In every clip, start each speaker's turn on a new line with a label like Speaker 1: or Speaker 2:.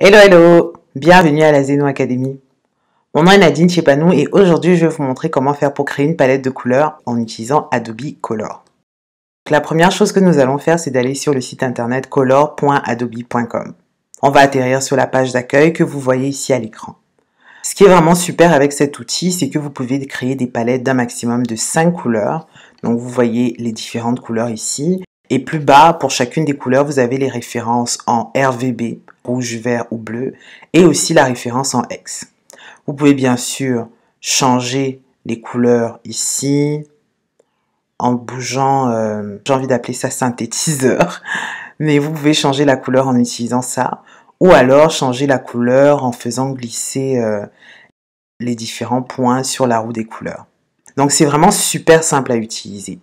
Speaker 1: Hello, hello! Bienvenue à la Zeno Academy. Mon nom est Nadine Tchepanou et aujourd'hui je vais vous montrer comment faire pour créer une palette de couleurs en utilisant Adobe Color. La première chose que nous allons faire, c'est d'aller sur le site internet color.adobe.com. On va atterrir sur la page d'accueil que vous voyez ici à l'écran. Ce qui est vraiment super avec cet outil, c'est que vous pouvez créer des palettes d'un maximum de 5 couleurs. Donc vous voyez les différentes couleurs ici. Et plus bas, pour chacune des couleurs, vous avez les références en RVB, rouge, vert ou bleu, et aussi la référence en X. Vous pouvez bien sûr changer les couleurs ici, en bougeant, j'ai envie d'appeler ça synthétiseur, mais vous pouvez changer la couleur en utilisant ça, ou alors changer la couleur en faisant glisser les différents points sur la roue des couleurs. Donc c'est vraiment super simple à utiliser.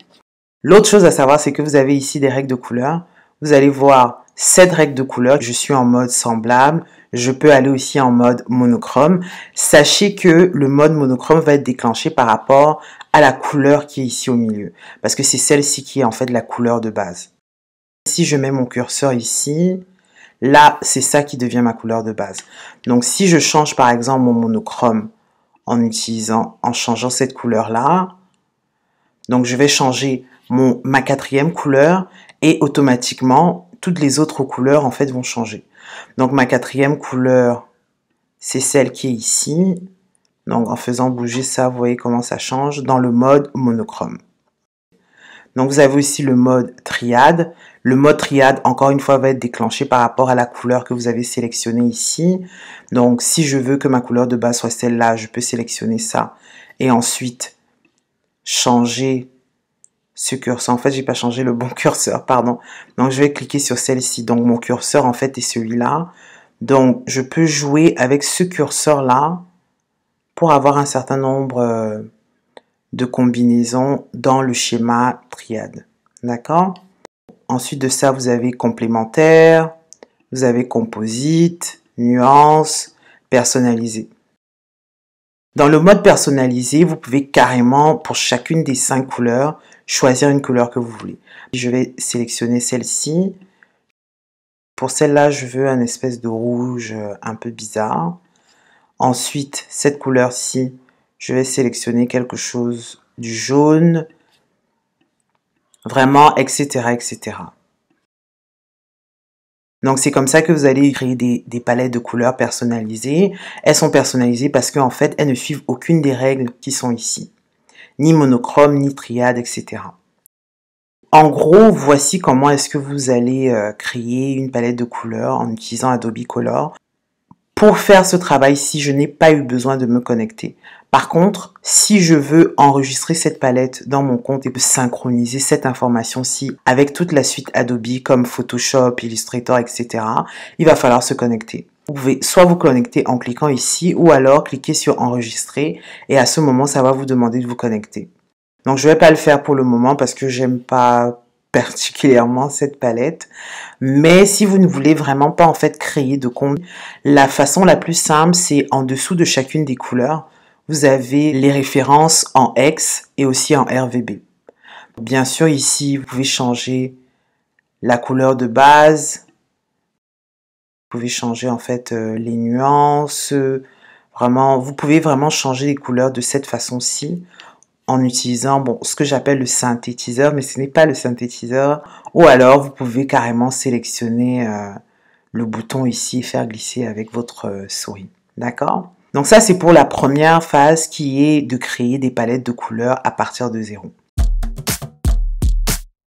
Speaker 1: L'autre chose à savoir, c'est que vous avez ici des règles de couleurs. Vous allez voir 7 règles de couleurs. Je suis en mode semblable. Je peux aller aussi en mode monochrome. Sachez que le mode monochrome va être déclenché par rapport à la couleur qui est ici au milieu. Parce que c'est celle-ci qui est en fait la couleur de base. Si je mets mon curseur ici, là, c'est ça qui devient ma couleur de base. Donc si je change par exemple mon monochrome en changeant cette couleur-là, donc je vais changer ma quatrième couleur et automatiquement toutes les autres couleurs en fait vont changer. Donc ma quatrième couleur, c'est celle qui est ici. Donc en faisant bouger ça, vous voyez comment ça change dans le mode monochrome. Donc vous avez aussi le mode triade. Le mode triade, encore une fois, va être déclenché par rapport à la couleur que vous avez sélectionnée ici. Donc si je veux que ma couleur de base soit celle-là, je peux sélectionner ça et ensuite changer ce curseur. En fait, j'ai pas changé le bon curseur, pardon. Donc, je vais cliquer sur celle-ci. Donc, mon curseur, en fait, est celui-là. Donc, je peux jouer avec ce curseur-là pour avoir un certain nombre de combinaisons dans le schéma triade. D'accord? Ensuite de ça, vous avez complémentaire, vous avez composite, nuance, personnalisé. Dans le mode personnalisé, vous pouvez carrément, pour chacune des 5 couleurs, choisir une couleur que vous voulez. Je vais sélectionner celle-ci. Pour celle-là, je veux un espèce de rouge un peu bizarre. Ensuite, cette couleur-ci, je vais sélectionner quelque chose du jaune. Vraiment, etc., etc. Donc, c'est comme ça que vous allez créer des palettes de couleurs personnalisées. Elles sont personnalisées parce qu'en fait, elles ne suivent aucune des règles qui sont ici. Ni monochrome, ni triade, etc. En gros, voici comment est-ce que vous allez créer une palette de couleurs en utilisant Adobe Color. Pour faire ce travail-ci, je n'ai pas eu besoin de me connecter. Par contre, si je veux enregistrer cette palette dans mon compte et synchroniser cette information-ci avec toute la suite Adobe comme Photoshop, Illustrator, etc., il va falloir se connecter. Vous pouvez soit vous connecter en cliquant ici ou alors cliquer sur enregistrer et à ce moment, ça va vous demander de vous connecter. Donc, je ne vais pas le faire pour le moment parce que j'aime pas particulièrement cette palette. Mais si vous ne voulez vraiment pas en fait créer de compte, la façon la plus simple, c'est en dessous de chacune des couleurs, vous avez les références en X et aussi en RVB. Bien sûr, ici, vous pouvez changer la couleur de base. Vous pouvez changer en fait les nuances. Vraiment, vous pouvez vraiment changer les couleurs de cette façon-ci en utilisant ce que j'appelle le synthétiseur, mais ce n'est pas le synthétiseur. Ou alors, vous pouvez carrément sélectionner le bouton ici et faire glisser avec votre souris. D'accord? Donc ça, c'est pour la première phase qui est de créer des palettes de couleurs à partir de zéro.